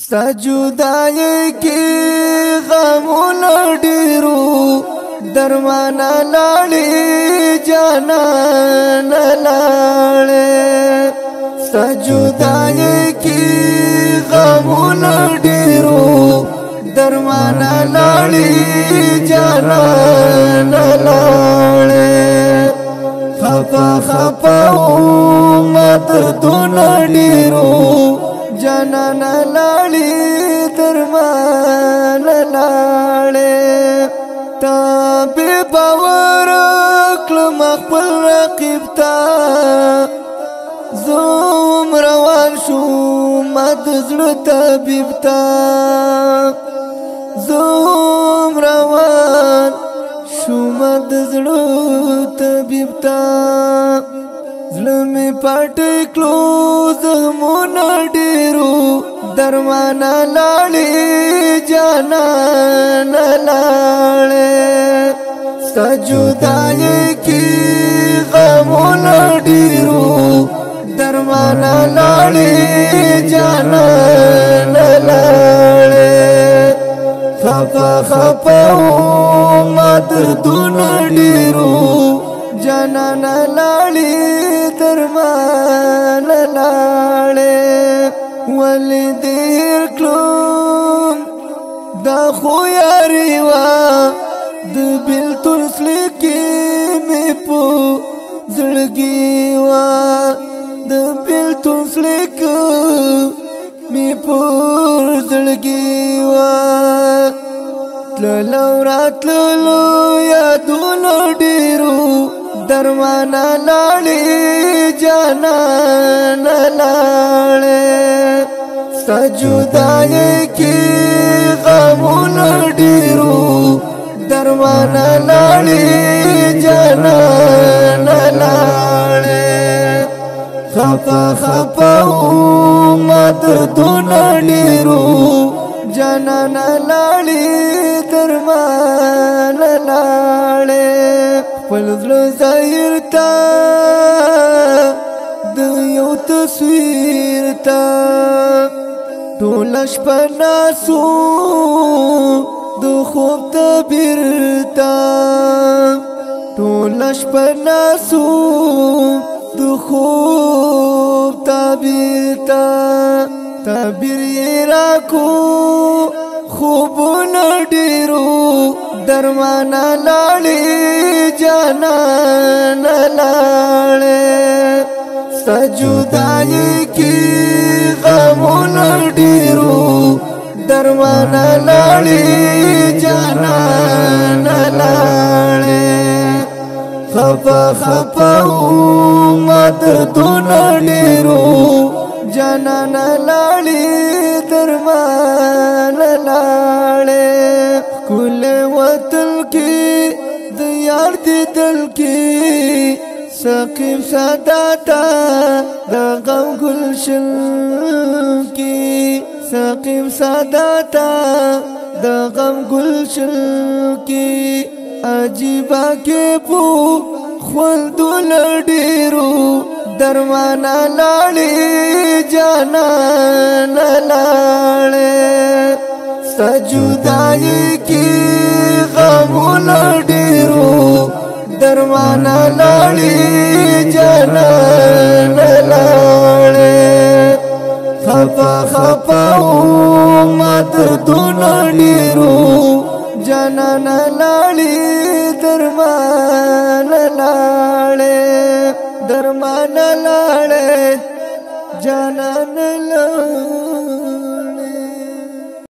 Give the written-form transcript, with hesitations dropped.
ستا جدائی کی غمونه ډیرو درمانا لاړې جانان لاړې ستا جدائی کی غمونه ډیرو درمانا لاړې جانان لاړې خفا خفا مات دونه ډیرو جانان لاړې درمان لاړې تا بے باور کلم خپل رقیب تا زوم روان شوم د زړه طبیب تا زوم روان شوم د زړه طبیب تا زړه می پټ کلو زمونه ډیرو درمانا لاړې جانان لاړې ستا جدائی کی غمونه ډیرو درمانا لاړې جانان لاړې خفا خفا ما دردونه ډیرو جانان لاړې درمان لاړې ولی دیر کلوم دا خو یاری وا د بیلتون سلکی می پو زړګي وا د بیلتون سلک می پو زړګي وا تللو راتللو یادونو ډیرو درمانا لاړې جانان لاړې ستا جدائی کی غمونه ډیرو درمانا لاړې جانان لاړې خفا خفا ما دردونه ډیرو جانان لاړې درمان لاړې خپل زړه ظاهر تا د یو تصویر تا ټول شپه ناسو د خوب تعبیر تا ټول شپه ناسو د خوب تعبیر تا تعبیر یې راکو خوبونه ډیرو درمانا لاړې جانان لاړې ستا جدائی کی غمونه ډیرو درمانا لاړې جانان لاړې خفا خفا ما دردونه ډیرو جانان لاړې درمان لاړې کل وطن کی د یار دی دل کی سقیب ساداتا د غم گلشن کی سقیب ساداتا د غم گلشن کی عجیبا کے پو خوندون ډیرو درمانا لاړې جانان لاړې ستا جدائی کی غمونه ډیرو درمانا لاړې جانان لاړې خفا خفا ما دردونه ډیرو جانان لاړې درمان لاړې درمان لاړې جانان لاړې